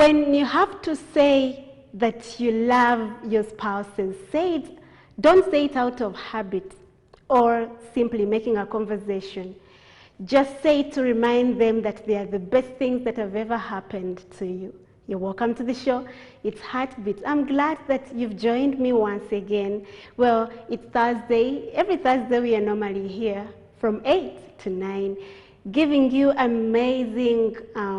when you have to say that you love your spouses, don't say it out of habit or simply making a conversation. Just say it to remind them that they are the best things that have ever happened to you. You're welcome to the show. It's Heartbeat. I'm glad that you've joined me once again. Well, it's Thursday. Every Thursday we are normally here from 8 to 9, giving you amazing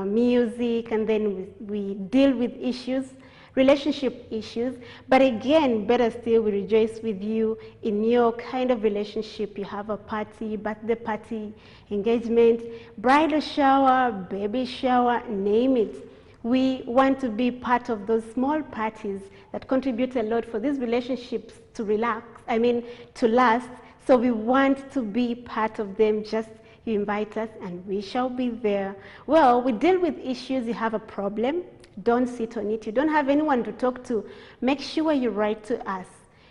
music, and then we deal with issues, relationship issues. But again, better still, we rejoice with you in your kind of relationship. You have a party, birthday party, engagement, bridal shower, baby shower, name it. We want to be part of those small parties that contribute a lot for these relationships to to last. So we want to be part of them. Just you invite us and we shall be there. Well, we deal with issues. You have a problem, don't sit on it. You don't have anyone to talk to. Make sure you write to us.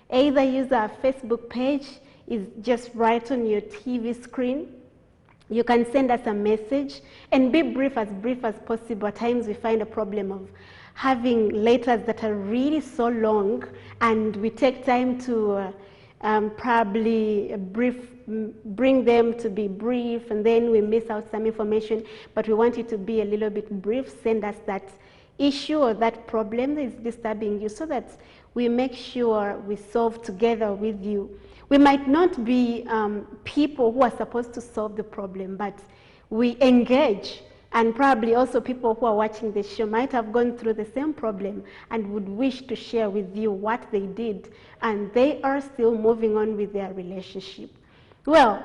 Either use our Facebook page, is just right on your TV screen. You can send us a message and be brief as possible. At times we find a problem of having letters that are really so long, and we take time to probably bring them to be brief, and then we miss out some information. But we want it to be a little bit brief. Send us that issue or that problem that is disturbing you, so that we make sure we solve together with you. We might not be people who are supposed to solve the problem, but we engage. And probably also people who are watching the show might have gone through the same problem and would wish to share with you what they did, and they are still moving on with their relationship. Well,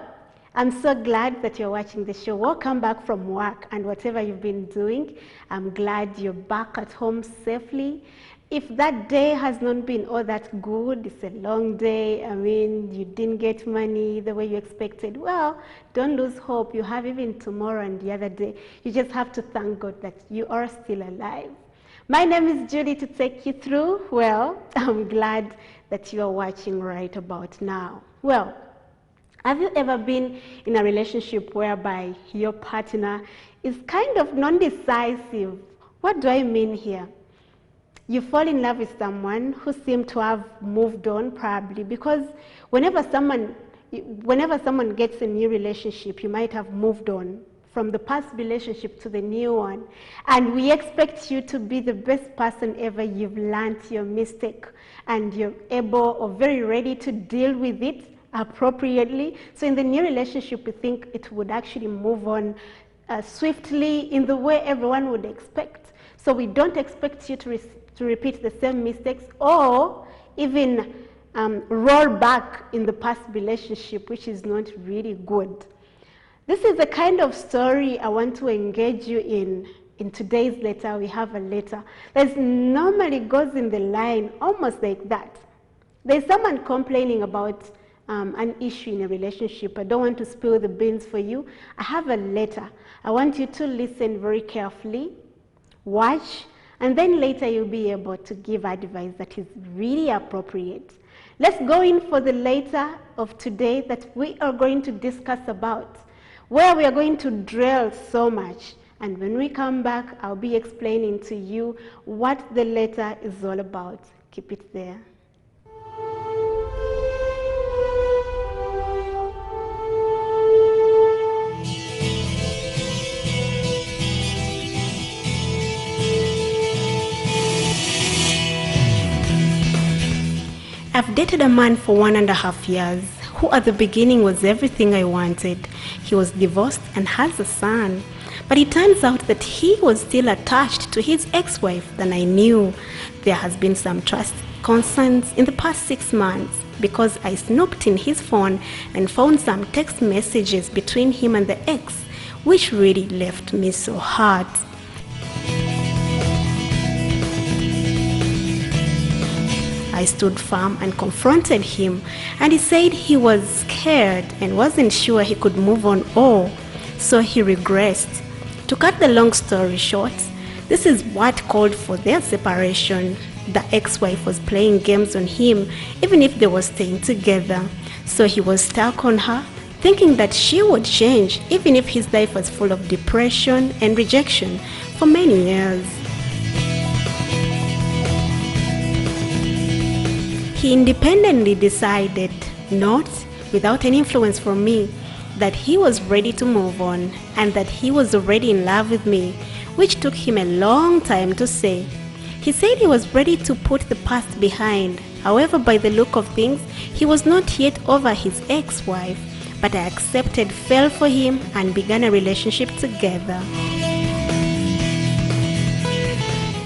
I'm so glad that you're watching the show. Welcome back from work and whatever you've been doing. I'm glad you're back at home safely. If that day has not been all that good, it's a long day, you didn't get money the way you expected, well, don't lose hope. You have even tomorrow and the other day. You just have to thank God that you are still alive. My name is Judy to take you through. Well, I'm glad that you are watching right about now. Well, have you ever been in a relationship whereby your partner is kind of non-decisive? What do I mean here? You fall in love with someone who seems to have moved on, probably because whenever someone gets a new relationship, you might have moved on from the past relationship to the new one. And we expect you to be the best person ever. You've learned your mistake and you're able or very ready to deal with it appropriately. So in the new relationship, we think it would actually move on swiftly in the way everyone would expect. So we don't expect you to repeat the same mistakes or even roll back in the past relationship, which is not really good. This is the kind of story I want to engage you in today's letter. We have a letter that normally goes in the line almost like that. There's someone complaining about an issue in a relationship. I don't want to spill the beans for you. I have a letter. I want you to listen very carefully, watch, and then later you'll be able to give advice that is really appropriate. Let's go in for the letter of today that we are going to discuss about, where we are going to drill so much. And when we come back, I'll be explaining to you what the letter is all about. Keep it there. I've dated a man for 1.5 years, who at the beginning was everything I wanted. He was divorced and has a son. But it turns out that he was still attached to his ex-wife than I knew. There has been some trust concerns in the past 6 months because I snooped in his phone and found some text messages between him and the ex, which really left me so hurt. I stood firm and confronted him, and he said he was scared and wasn't sure he could move on, so he regressed. To cut the long story short, this is what called for their separation. The ex-wife was playing games on him even if they were staying together, so he was stuck on her, thinking that she would change even if his life was full of depression and rejection for many years. He independently decided, not without any influence from me, that he was ready to move on and that he was already in love with me, which took him a long time to say. He said he was ready to put the past behind. However, by the look of things, he was not yet over his ex-wife, but I accepted, fell for him, and began a relationship together.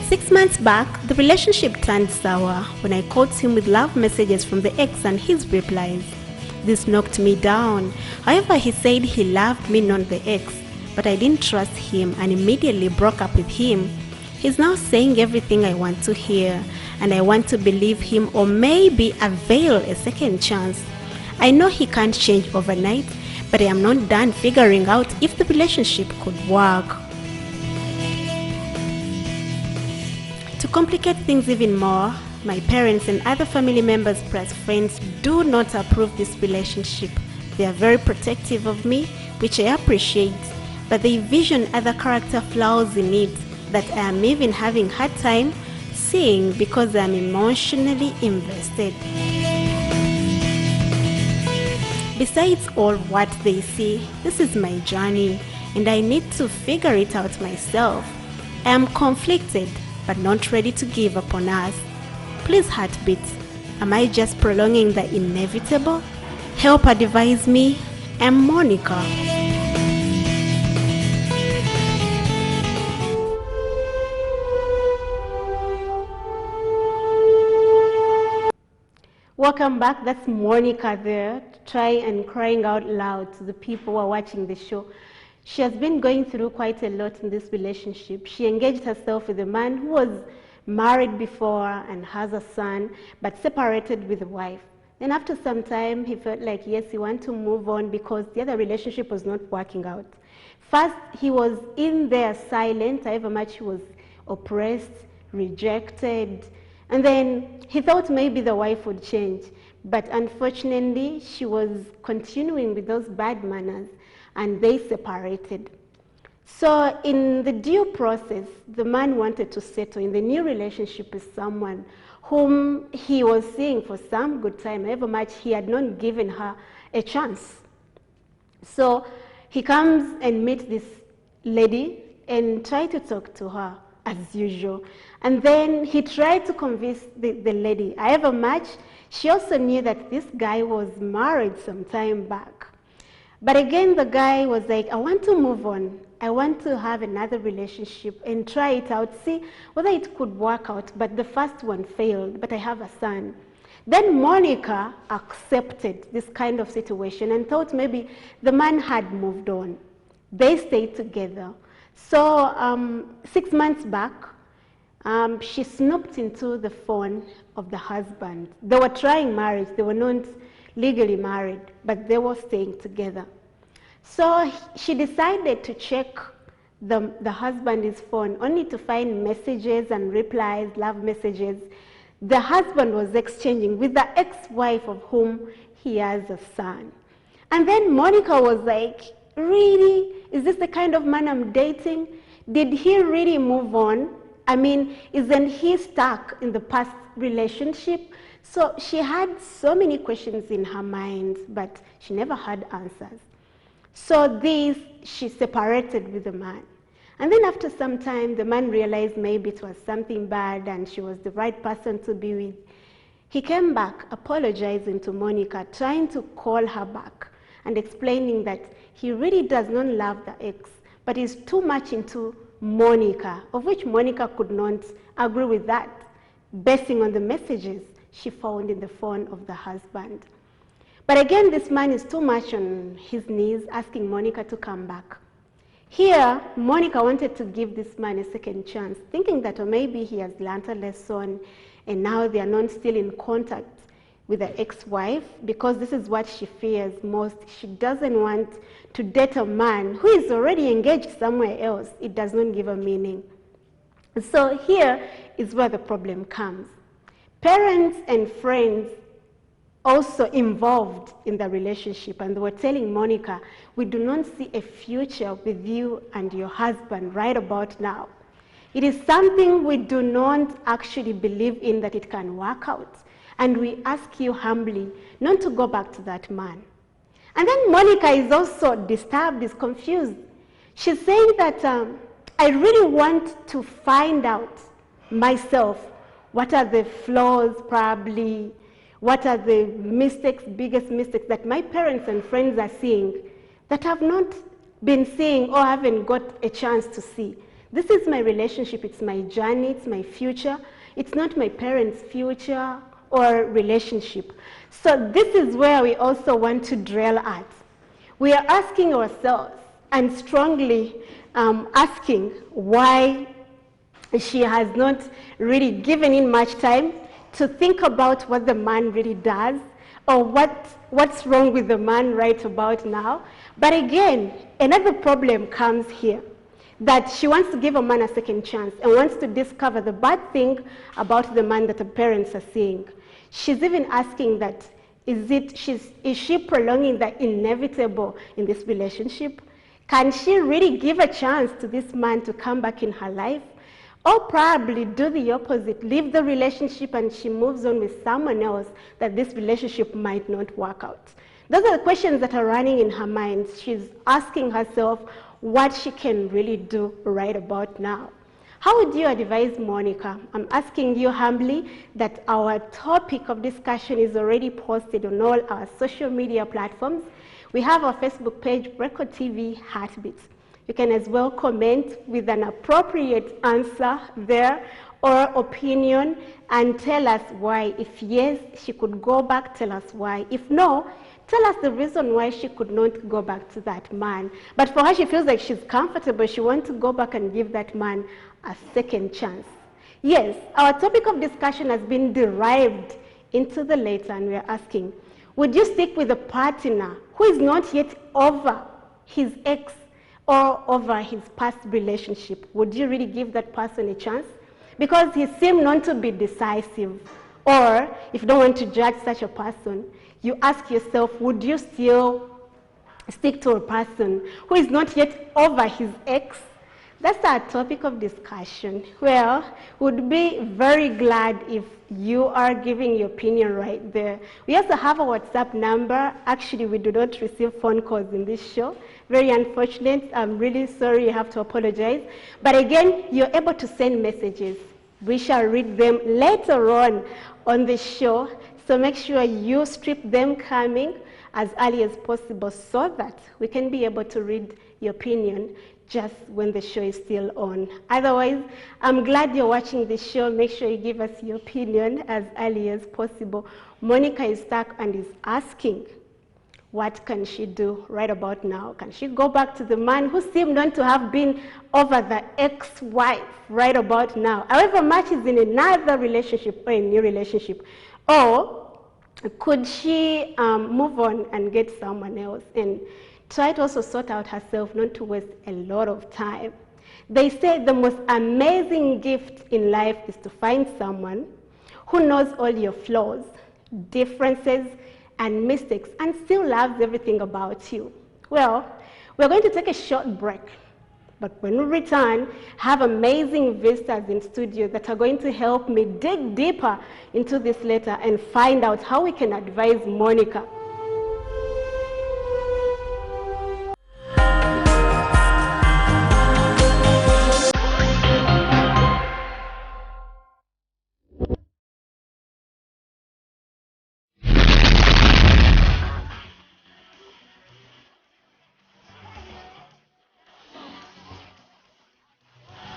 6 months back, the relationship turned sour when I caught him with love messages from the ex and his replies. This knocked me down. However, he said he loved me, not the ex, but I didn't trust him and immediately broke up with him. He's now saying everything I want to hear, and I want to believe him or maybe avail a second chance. I know he can't change overnight, but I am not done figuring out if the relationship could work. To complicate things even more, my parents and other family members plus friends do not approve this relationship. They are very protective of me, which I appreciate, but they vision other character flaws in it that I am even having hard time seeing because I am emotionally invested. Besides all what they see, this is my journey and I need to figure it out myself. I am conflicted but not ready to give up on us. Please, HeartBeat, am I just prolonging the inevitable? Help advise me. I'm Monica. Welcome back. That's Monica there, trying and crying out loud to the people who are watching the show. She has been going through quite a lot in this relationship. She engaged herself with a man who was married before and has a son, but separated with a wife. Then after some time, he felt like, yes, he wanted to move on because the other relationship was not working out. First, he was in there silent, however much he was oppressed, rejected, and then he thought maybe the wife would change. But unfortunately, she was continuing with those bad manners, and they separated. So in the due process, the man wanted to settle in the new relationship with someone whom he was seeing for some good time, however much he had not given her a chance. So he comes and meets this lady and tried to talk to her as usual. And then he tried to convince the lady, however much she also knew that this guy was married some time back. But again, the guy was like, I want to move on. I want to have another relationship and try it out, see whether it could work out. But the first one failed, but I have a son. Then Monica accepted this kind of situation and thought maybe the man had moved on. They stayed together. So 6 months back, she snooped into the phone of the husband. They were trying marriage. They were not legally married, but they were staying together. So she decided to check the husband's phone, only to find messages and replies, love messages, the husband was exchanging with the ex-wife of whom he has a son. And then Monica was like, really? Is this the kind of man I'm dating? Did he really move on? I mean, isn't he stuck in the past relationship? So she had so many questions in her mind, but she never had answers. So she separated with the man. And then after some time, the man realized maybe it was something bad and she was the right person to be with. He came back apologizing to Monica, trying to call her back and explaining that he really does not love the ex, but is too much into Monica, of which Monica could not agree with that, basing on the messages she found in the phone of the husband. But again, this man is too much on his knees, asking Monica to come back. Here, Monica wanted to give this man a second chance, thinking that maybe he has learned a lesson and now they are not still in contact with the ex-wife, because this is what she fears most. She doesn't want to date a man who is already engaged somewhere else. It does not give a meaning. So here is where the problem comes. Parents and friends also involved in the relationship, and they were telling Monica, we do not see a future with you and your husband right about now. It is something we do not actually believe in that it can work out. And we ask you humbly not to go back to that man. And then Monica is also disturbed, is confused. She's saying that I really want to find out myself what are the flaws probably, what are the mistakes, biggest mistakes that my parents and friends are seeing that I've not been seeing or haven't got a chance to see. This is my relationship, it's my journey, it's my future. It's not my parents' future or relationship. So this is where we also want to dwell at. We are asking ourselves and strongly asking why she has not really given in much time to think about what the man really does or what's wrong with the man right about now. But again, another problem comes here, that she wants to give a man a second chance and wants to discover the bad thing about the man that the parents are seeing. She's even asking that, is she prolonging the inevitable in this relationship? Can she really give a chance to this man to come back in her life? Or probably do the opposite, leave the relationship and she moves on with someone else, that this relationship might not work out. Those are the questions that are running in her mind. She's asking herself what she can really do right about now. How would you advise Monica? I'm asking you humbly that our topic of discussion is already posted on all our social media platforms. We have our Facebook page, Record TV HeartBeat. You can as well comment with an appropriate answer there or opinion and tell us why. If yes, she could go back, tell us why. If no, tell us the reason why she could not go back to that man. But for her, she feels like she's comfortable. She wants to go back and give that man a second chance. Yes, our topic of discussion has been derived into the letter, and we're asking, would you stick with a partner who is not yet over his ex or over his past relationship? Would you really give that person a chance? Because he seemed not to be decisive. Or, if you don't want to judge such a person, you ask yourself, would you still stick to a person who is not yet over his ex? That's our topic of discussion. Well, would be very glad if you are giving your opinion right there. We also have a WhatsApp number. Actually, we do not receive phone calls in this show. Very unfortunate. I'm really sorry. You have to apologize. But again, you're able to send messages. We shall read them later on the show. So make sure you strip them coming as early as possible so that we can be able to read your opinion just when the show is still on. Otherwise, I'm glad you're watching this show. Make sure you give us your opinion as early as possible. Monica is stuck and is asking, what can she do right about now? Can she go back to the man who seemed not to have been over the ex-wife right about now? However much is in another relationship or a new relationship. Or could she move on and get someone else and try to also sort out herself, not to waste a lot of time? They say the most amazing gift in life is to find someone who knows all your flaws, differences, and mistakes, and still loves everything about you. Well, we're going to take a short break. But when we return, I have amazing visitors in studio that are going to help me dig deeper into this letter and find out how we can advise Monica.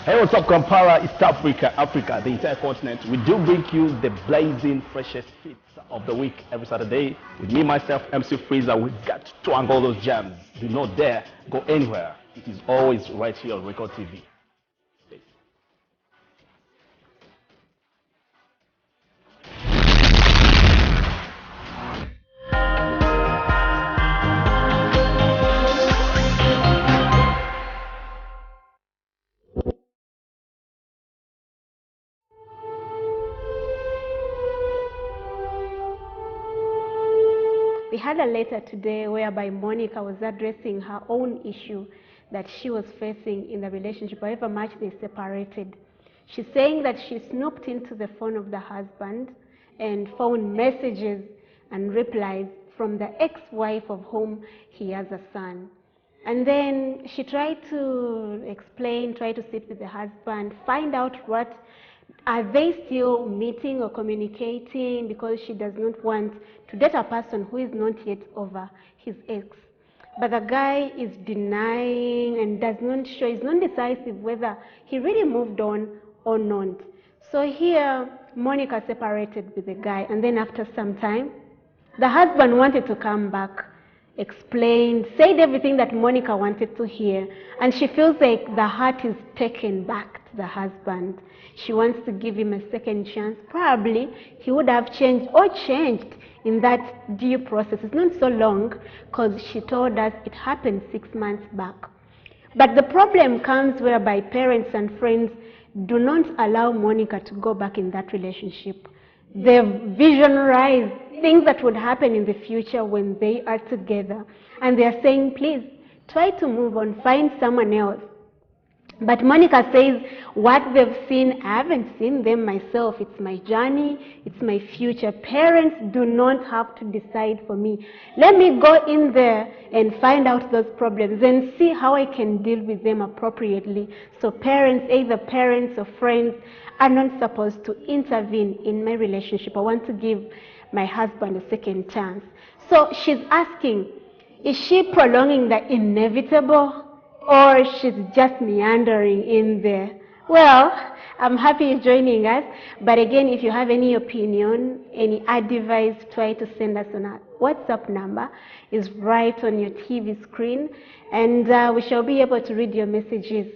Hey, what's up, Kampala, East Africa, the entire continent. We do bring you the blazing freshest hits of the week every Saturday. With me, myself, MC Freezer, we got to angle those jams. Do not dare go anywhere. It is always right here on Record TV. We had a letter today whereby Monica was addressing her own issue that she was facing in the relationship, however much they separated. She's saying that she snooped into the phone of the husband and found messages and replies from the ex-wife of whom he has a son. And then she tried to explain, try to sit with the husband, find out what, are they still meeting or communicating, because she does not want to date a person who is not yet over his ex. But the guy is denying and does not show, is not decisive whether he really moved on or not. So here, Monica separated with the guy, and then after some time, the husband wanted to come back, explained, said everything that Monica wanted to hear, and she feels like the heart is taken back to the husband. She wants to give him a second chance. Probably he would have changed or changed in that due process. It's not so long, because she told us it happened 6 months back. But the problem comes whereby parents and friends do not allow Monica to go back in that relationship. They visualize things that would happen in the future when they are together. And they are saying, please, try to move on, find someone else. But Monica says, what they've seen, I haven't seen them myself. It's my journey, it's my future. Parents do not have to decide for me. Let me go in there and find out those problems and see how I can deal with them appropriately. So parents, either parents or friends, are not supposed to intervene in my relationship. I want to give my husband a second chance. So she's asking, is she prolonging the inevitable, or she's just meandering in there? Well, I'm happy you're joining us. But again, if you have any opinion, any advice, try to send us on our WhatsApp number. Is right on your TV screen. And we shall be able to read your messages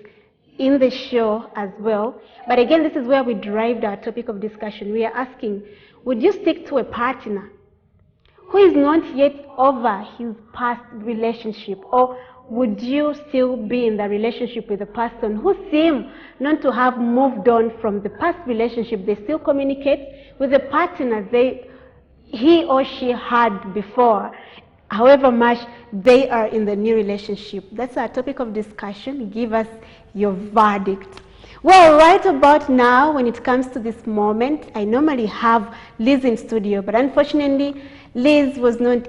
in the show as well. But again, this is where we derived our topic of discussion. We are asking, would you stick to a partner who is not yet over his past relationship, or would you still be in the relationship with a person who seems not to have moved on from the past relationship? They still communicate with the partner he or she had before, however much they are in the new relationship. That's our topic of discussion. Give us your verdict. Well, right about now, when it comes to this moment, I normally have Liz in studio, but unfortunately, Liz was not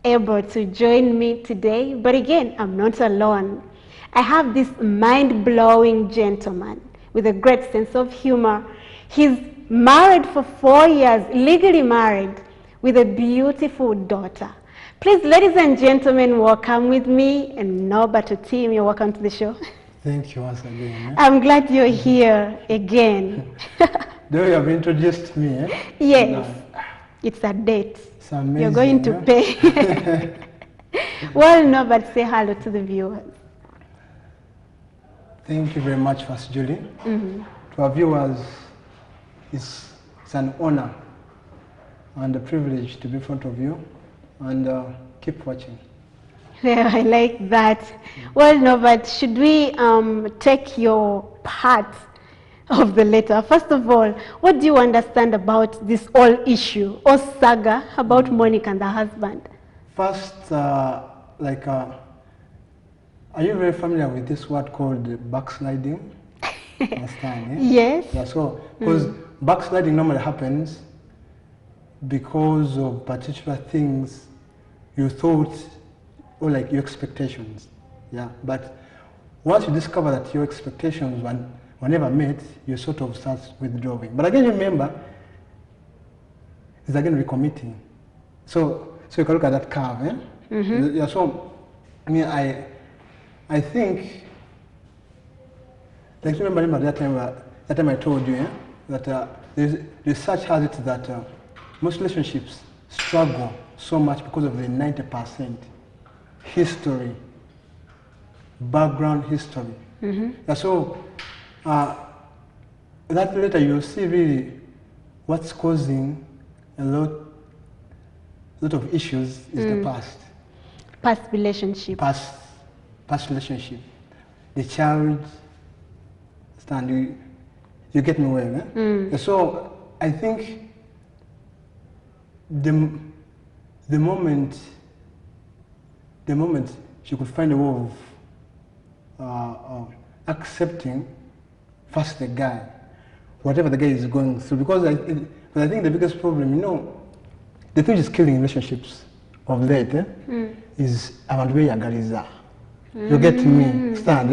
able to join me today. But again, I'm not alone. I have this mind-blowing gentleman with a great sense of humor. He's married for 4 years, legally married, with a beautiful daughter. Please, ladies and gentlemen, welcome with me, and Norbert team, you're welcome to the show. Thank you once again. I'm glad you're here again. Though you have introduced me, eh? Yes, No. It's a date. It's amazing. You're going to pay. Well, Norbert, say hello to the viewers. Thank you very much, First Julie. To our viewers, it's an honor and a privilege to be in front of you, and keep watching. Well, I like that. Well, Norbert, should we take your part of the letter? First of all, what do you understand about this whole issue or saga about Monica and the husband? First, are you very familiar with this word called backsliding? Understand, eh? Yes. Yeah, so, because backsliding normally happens because of particular things you thought, or like your expectations. Yeah, but once you discover that your expectations were never met, you sort of start withdrawing. But again, remember, it's again recommitting. So you can look at that curve, eh? Yeah, so I mean, I think, like, remember that time I told you, that research has it that most relationships struggle so much because of the 90% history, background history. Yeah, so that later you'll see really what's causing a lot of issues is the past. Past relationship. Past relationship. The child, you get me well, eh? So I think the moment she could find a way of accepting first the guy, whatever the guy is going through, because But I think the biggest problem, the thing is killing relationships of late is abantu beyagaliza. You get me? Stand,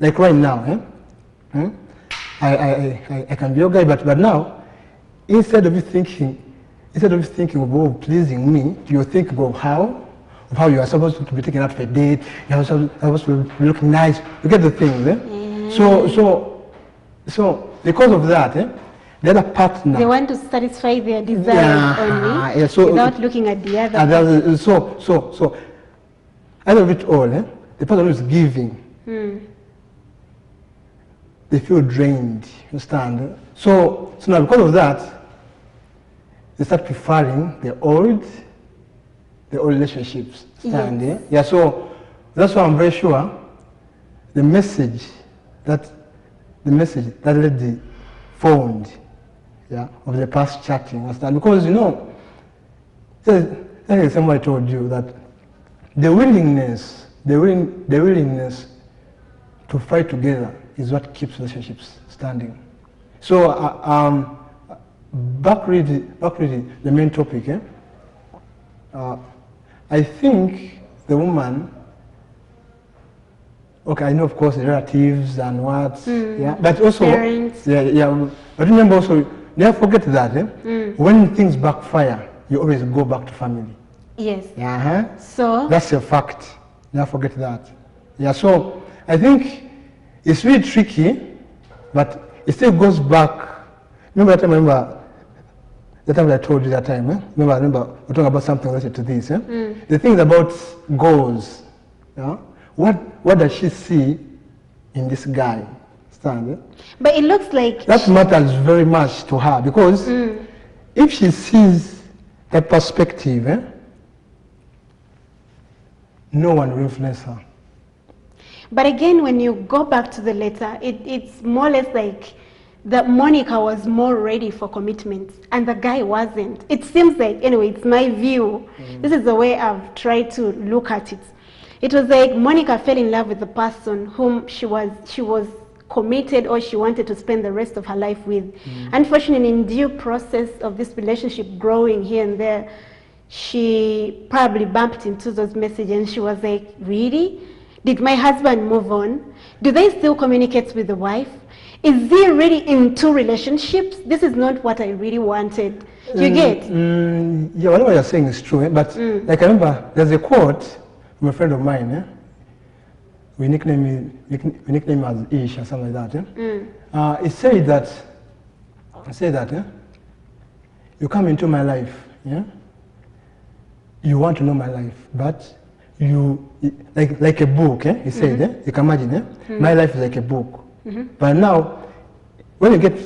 like right now, I can be your guy, but now, instead of you thinking of pleasing me, you're thinking of how you are supposed to be taken out for a date, you're supposed to be looking nice. You get the thing, So because of that, the other partner, they want to satisfy their desires only, without looking at the other. So out of it all, the person who is giving, they feel drained. Understand? So now because of that, they start preferring the old relationships. Understand? Yeah. So that's why I'm very sure the message that lady phoned, of the past chatting, understand? Because somebody told you that the willingness to fight together is what keeps relationships standing. So back really the main topic. I think the woman. Okay, I know of course the relatives and what, but also parents. But remember also, never forget that when things backfire, you always go back to family. Yes. So that's a fact. Never forget that. So I think it's really tricky, but it still goes back. Remember that time I told you that time. Remember we're talking about something related to this. The thing about goals. What does she see in this guy? Stand? But it looks like that matters very much to her, because if she sees a perspective, no one will influence her. But again, when you go back to the letter, it's more or less like that Monica was more ready for commitment and the guy wasn't. It seems like, anyway, it's my view. This is the way I've tried to look at it. It was like Monica fell in love with the person whom she was committed, or she wanted to spend the rest of her life with. Unfortunately, in due process of this relationship growing here and there, she probably bumped into those messages and she was like, really? Did my husband move on? Do they still communicate with the wife? Is he really in two relationships? This is not what I really wanted. You get? Yeah, whatever you're saying is true, but like I remember, there's a quote from a friend of mine. We nickname him as Ish or something like that. It said that you come into my life, you want to know my life, but you like a book. He said, you can imagine, my life is like a book. But now, when you get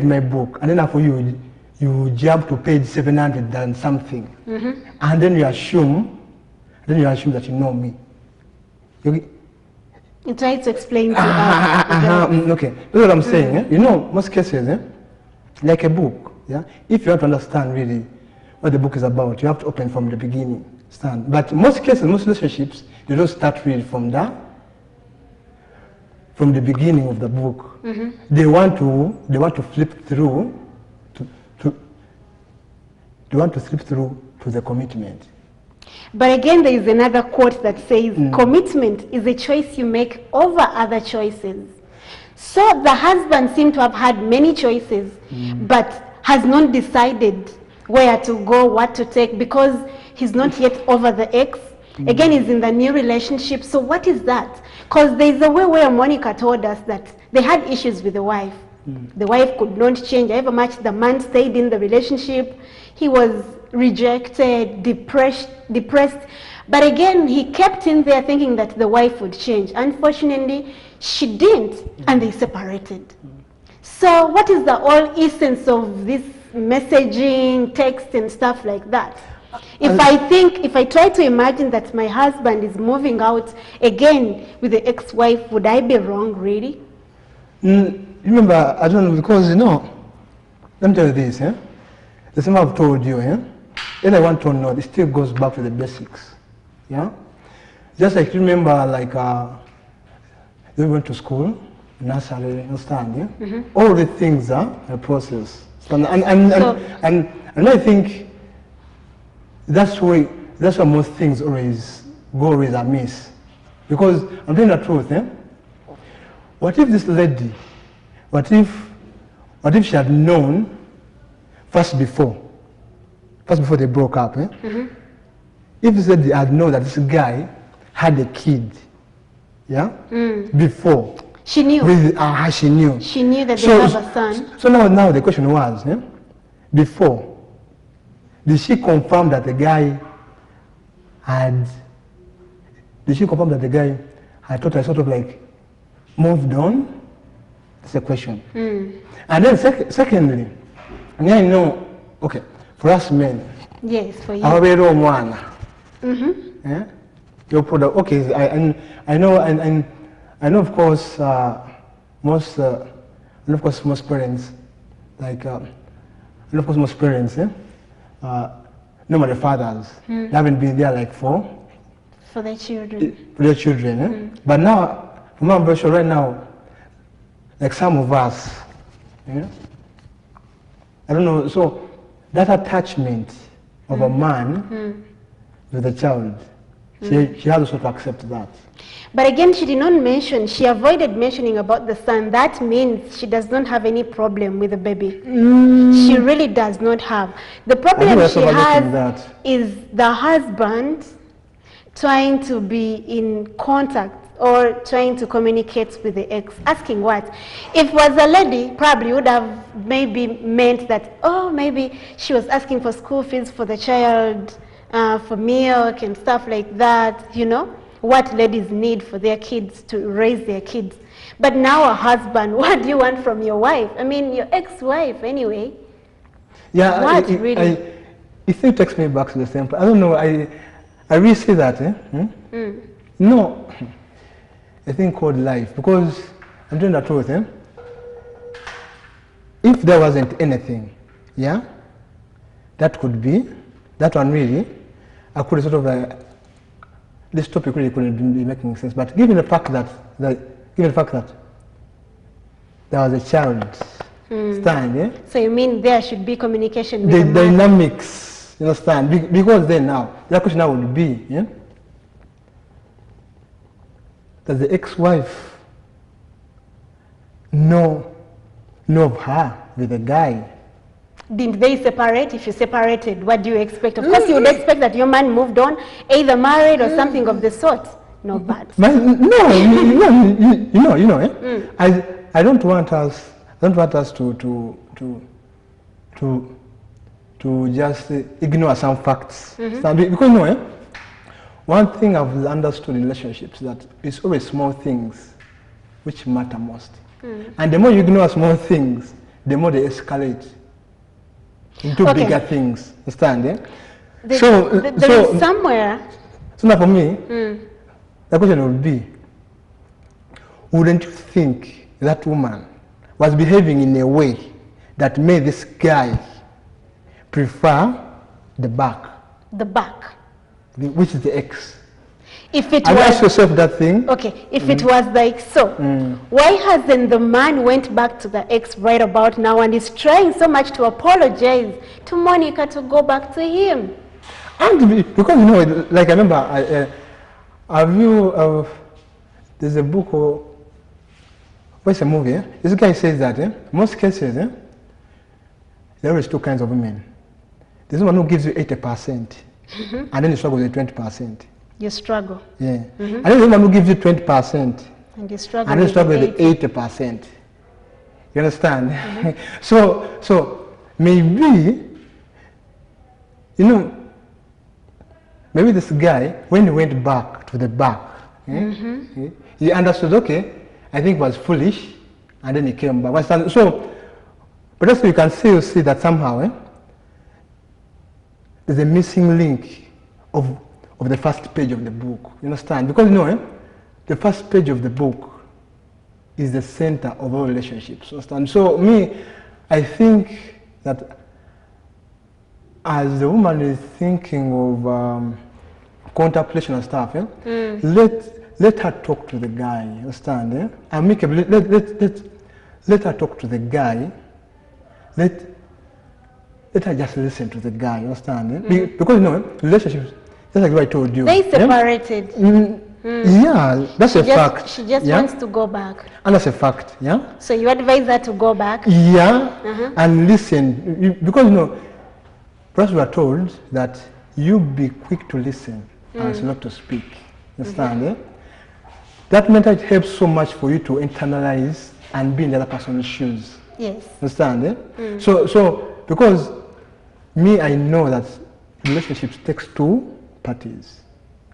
my book, and then after you jump to page 700 and something, and then you assume that you know me. You try to explain to us. Okay, that's what I'm saying. Most cases, like a book. If you want to understand really what the book is about, you have to open from the beginning. But most cases, most relationships, they don't start really from the beginning of the book. They want to flip through to the commitment. But again, there is another quote that says, commitment is a choice you make over other choices. So the husband seemed to have had many choices, but has not decided where to go, what to take, because he's not yet over the ex. Again, he's in the new relationship. So what is that? Because there's a way where Monica told us that they had issues with the wife. The wife could not change. However much the man stayed in the relationship, he was rejected, depressed. But again, he kept in there thinking that the wife would change. Unfortunately, she didn't, and they separated. So what is the whole essence of this messaging, text, and stuff like that? If I try to imagine that my husband is moving out again with the ex-wife, would I be wrong, really? Remember, I don't know, because, let me tell you this, the same I've told you, and I want to know, it still goes back to the basics, Just like, remember, like, we went to school, nursery, understand? Yeah? All the things are a process. And I think that's why most things always go amiss. Because I'm telling the truth, eh? What if this lady, what if she had known first before they broke up, eh? If this lady had known that this guy had a kid, yeah, before. She knew. She knew. She knew that they have a son. So now the question was, eh? Before, did she confirm that the guy had? Did she confirm that the guy had totally sort of like moved on? That's the question. And then secondly, I know, okay, for us men. Yes, for you. Yeah? Your product. Okay, I know. Of course, most parents, like, and of course most parents, normally fathers, they haven't been there like for their children. For their children, eh? But now, from my version right now, like some of us, yeah? I don't know. So that attachment of a man with a child, she has to accept that. But again, she did not mention, she avoided mentioning about the son. That means she does not have any problem with the baby. She really does not have. The problem she has is the husband trying to be in contact or trying to communicate with the ex, asking what? If it was a lady, probably would have maybe meant that, oh, maybe she was asking for school fees for the child, for milk and stuff like that, you know, what ladies need for their kids to raise their kids. But now a husband, what do you want from your wife? I mean, your ex-wife anyway. Yeah, what really? It still takes me back to the same place. I don't know, I really see that, eh? No, a thing called life, because I'm telling the truth, eh? If there wasn't anything, yeah, that could be, that one really, I could sort of, this topic really couldn't be making sense, but given the fact that there was a child, stand, yeah? So you mean there should be communication with the dynamics, you understand? Because then now, the question now would be, yeah? Does the ex-wife know of her with the guy? Didn't they separate? If you separated, what do you expect? Of course, you would expect that your man moved on, either married or something of the sort. No, but I don't want us to just ignore some facts. Because one thing I've understood in relationships is that it's always small things which matter most. And the more you ignore small things, the more they escalate into bigger things. Understand? Yeah? There is somewhere. So now for me, the question would be, wouldn't you think that woman was behaving in a way that made this guy prefer the back? The back. Which is the ex. If it was, ask yourself that thing. Okay, if it was like so, why hasn't the man went back to the ex right about now and is trying so much to apologize to Monica to go back to him? And because like I remember, there's a book or what's a movie? Eh? This guy says that most cases, there are two kinds of women. There's one who gives you 80%, and then you struggle with 20%. You struggle. Yeah. And then the one who gives you 20%, and you struggle, and then struggle with 80%. You understand? So maybe, maybe this guy, when he went back to the back, he understood, okay, I think it was foolish, and then he came back. So, but also you can still see that somehow, there's a missing link of the first page of the book. You understand? Because the first page of the book is the center of all relationships. Understand? So I think that as the woman is thinking of contemplation and stuff, let her talk to the guy, understand? Eh? Amicably, let her talk to the guy. Let her just listen to the guy, understand? Eh? Because you know, relationships, just like what I told you. They separated. Yeah, that's a fact. She just wants to go back. And that's a fact, yeah? So you advise her to go back? Yeah, and listen. Because, you know, perhaps we are told that you be quick to listen and slow to speak. Understand? Eh? That mentality helps so much for you to internalize and be in the other person's shoes. Yes. Understand? Eh? So, because me, I know that relationships takes two parties.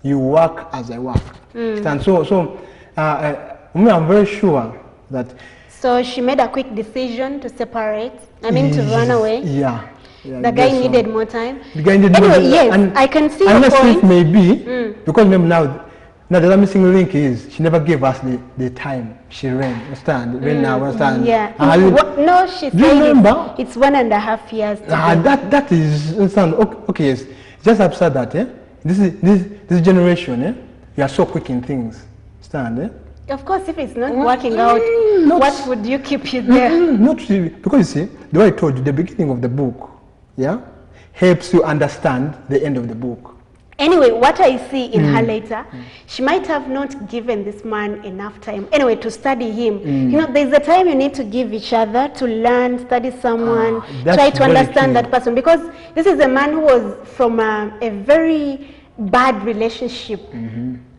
You work as I work. Understand? So, I'm very sure that. So she made a quick decision to separate. I mean, to run away. Yeah. The guy needed more time. The guy needed more time. Yes, And I can see your unless point. it may be, because remember now the other missing link is she never gave us the time she ran. Understand? Understand? Yeah. No, she do you said remember? it's 1.5 years. That is, understand? Okay, yes. Just upset that, eh? This generation, eh? We are so quick in things. Understand? Eh? Of course, if it's not working out, what would you keep you there? Not really, because you see, the way I told you, the beginning of the book, yeah, helps you understand the end of the book. Anyway, what I see in her later, she might have not given this man enough time, anyway, to study him. You know, there's a time you need to give each other to learn, study someone, try to understand that person. Because this is a man who was from a very bad relationship,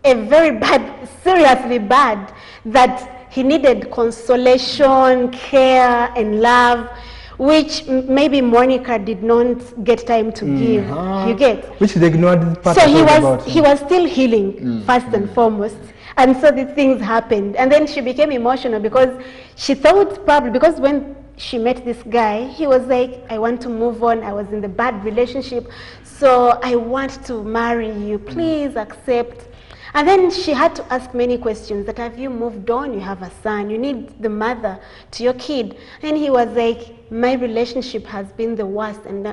a very bad, seriously bad, that he needed consolation, care, and love, which maybe Monica did not get time to give. You get? Which they ignored part So of he was still healing first and foremost. And so these things happened. And then she became emotional because she thought probably, because when she met this guy, he was like, I want to move on. I was in the bad relationship. So I want to marry you. Please accept. And then she had to ask many questions that, have you moved on? You have a son. You need the mother to your kid. And he was like, my relationship has been the worst and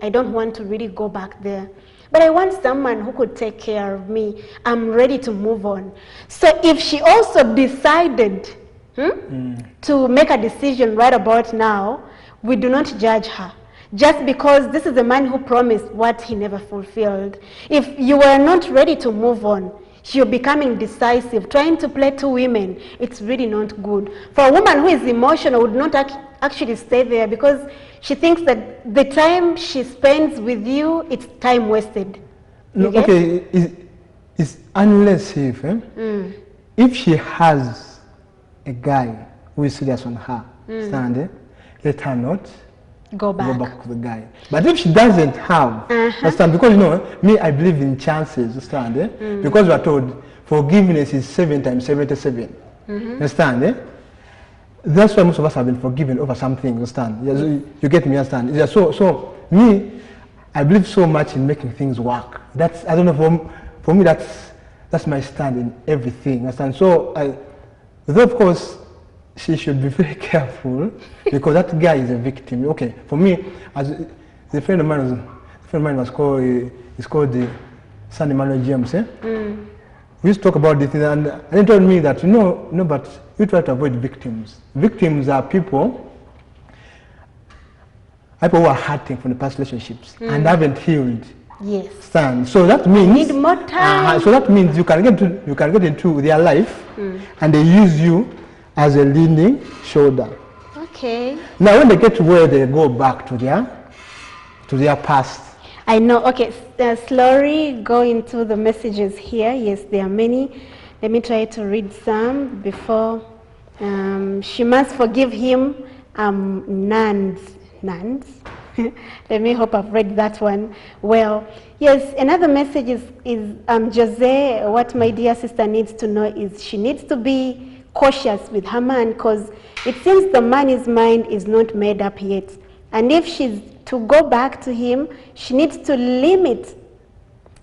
I don't want to really go back there. But I want someone who could take care of me. I'm ready to move on. So if she also decided to make a decision right about now, we do not judge her. Just because this is a man who promised what he never fulfilled. If you were not ready to move on, you're becoming decisive, trying to play two women, it's really not good. For a woman who is emotional would not actually stay there because she thinks that the time she spends with you, it's time wasted. No, okay, it's unless if she has a guy who is serious on her, let her not go back to the guy. But if she doesn't have, understand, because you know, me, I believe in chances, understand? Because we are told forgiveness is 7 times 77. Understand? That's why most of us have been forgiven over something, understand? You get me, understand? Yeah, so me, I believe so much in making things work. That's, I don't know, for me, that's my stand in everything, understand? So, though of course, she should be very careful because that guy is a victim. Okay, for me, as the friend of mine was called, he's called the San Emmanuel James. We used to talk about this, and he told me that no, but you try to avoid victims. Victims are people who are hurting from the past relationships and haven't healed. Yes. So that means need more time. So that means you can get into their life, and they use you as a leaning shoulder. Okay. Now when they get to where they go back to their past. I know. Okay, slowly go into the messages here. Yes, there are many. Let me try to read some before. She must forgive him. Nuns. Let me hope I've read that one well. Yes, another message is Jose, what my dear sister needs to know is she needs to be cautious with her man because it seems the man's mind is not made up yet. And if she's to go back to him, she needs to limit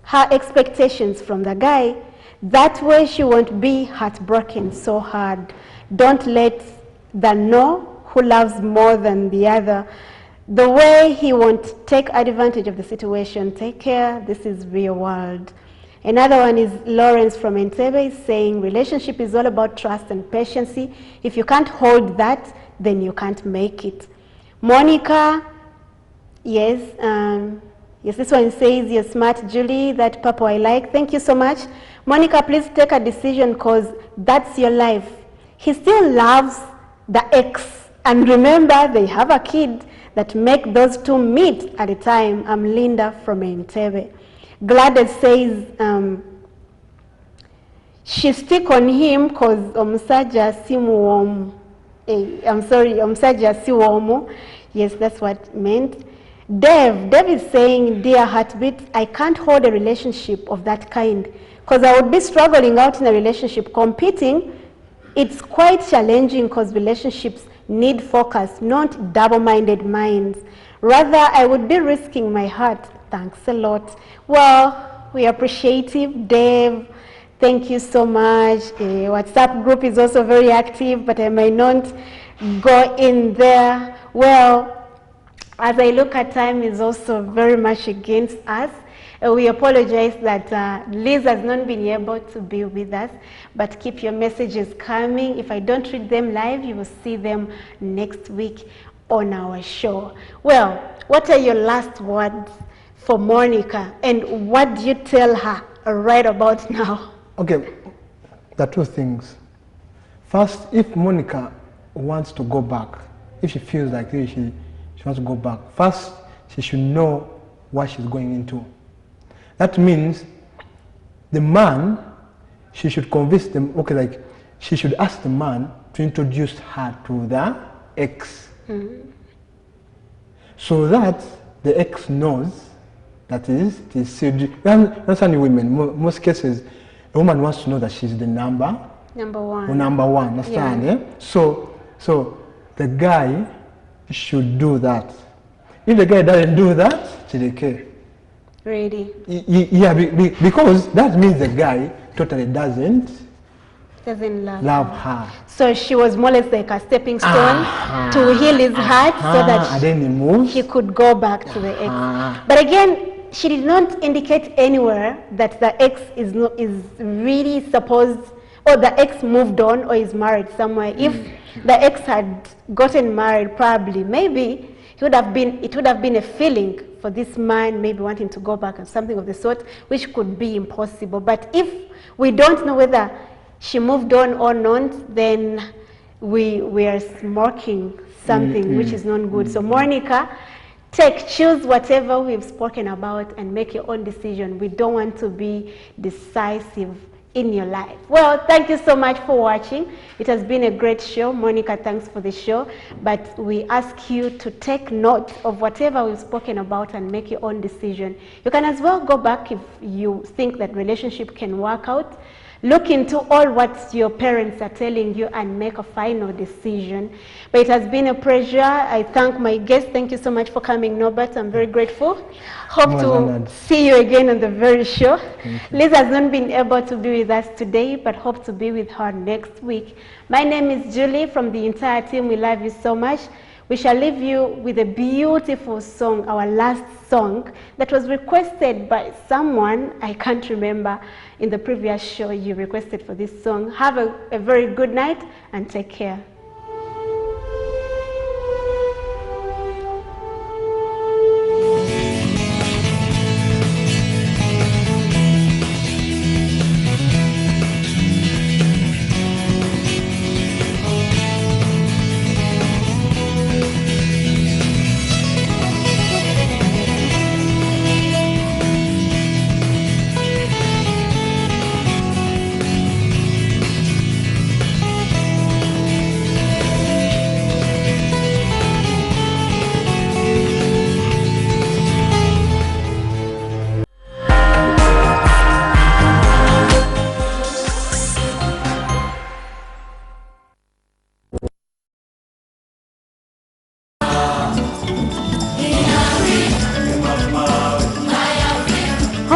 her expectations from the guy. That way she won't be heartbroken so hard. Don't let the no who loves more than the other. The way he won't take advantage of the situation. Take care, this is real world. Another one is Lawrence from Entebbe saying relationship is all about trust and patience. If you can't hold that, then you can't make it. Monica, yes, yes, this one says, you're smart, Julie, that purple I like. Thank you so much. Monica, please take a decision because that's your life. He still loves the ex. And remember, they have a kid that make those two meet at a time. I'm Linda from Entebbe. Gladys says, she stick on him because omusajja si muwomu. I'm sorry, omusajja si womu. Yes, that's what it meant. Dave is saying, dear HeartBeat, I can't hold a relationship of that kind because I would be struggling out in a relationship. Competing, it's quite challenging because relationships need focus, not double-minded minds. Rather, I would be risking my heart. Thanks a lot. Well, we appreciate it, Dave. Thank you so much. WhatsApp group is also very active, but I may not go in there. Well, as I look at time is also very much against us. We apologize that Liz has not been able to be with us, but keep your messages coming. If I don't read them live, you will see them next week on our show. Well, what are your last words for Monica, and what do you tell her right about now? Okay, there are two things. First, if Monica wants to go back, if she feels like she wants to go back, first she should know what she's going into. That means the man, she should convince them, okay, like she should ask the man to introduce her to the ex. So that the ex knows that it is sealed. That's only women. Most cases, a woman wants to know that she's the number one. Number one, understand? Yeah. So the guy should do that. If the guy doesn't do that, she's okay. Really? Yeah, because that means the guy totally doesn't love her. So she was more or less like a stepping stone to heal his heart so that and then he could go back to the ex. But again, she did not indicate anywhere that the ex is really supposed, or the ex moved on or is married somewhere. If the ex had gotten married, probably, maybe it would have been a feeling for this man, maybe wanting to go back or something of the sort, which could be impossible. But if we don't know whether she moved on or not, then we are smoking something which is not good. So Monica, choose whatever we've spoken about and make your own decision. We don't want to be decisive in your life. Well, thank you so much for watching. It has been a great show. Monica, thanks for the show. But we ask you to take note of whatever we've spoken about and make your own decision. You can as well go back if you think that relationship can work out. Look into all what your parents are telling you and make a final decision. But it has been a pleasure. I thank my guests. Thank you so much for coming, Norbert. I'm very grateful. Hope to see you again on the very show. Liz has not been able to be with us today, but hope to be with her next week. My name is Julie. From the entire team, we love you so much. We shall leave you with a beautiful song, our last song, that was requested by someone, I can't remember, in the previous show you requested for this song. Have a very good night and take care.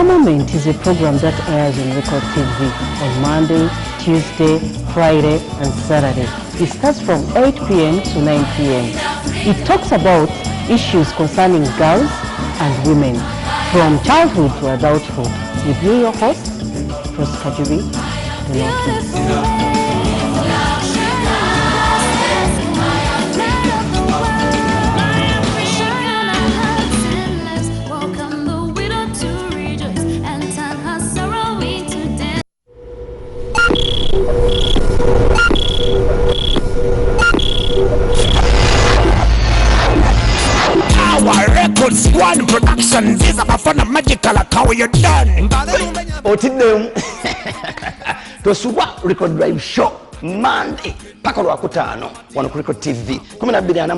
Moment is a program that airs on Record TV on Monday, Tuesday, Friday and Saturday. It starts from 8 p.m. to 9 p.m. It talks about issues concerning girls and women from childhood to adulthood. With me, your host, Cyprus Kajubi. Do not miss. Our Records One Production. This is a fun magical how you done. Otidem to suwa record drive show Monday paka lwa kutano wano ku Record TV 12 ana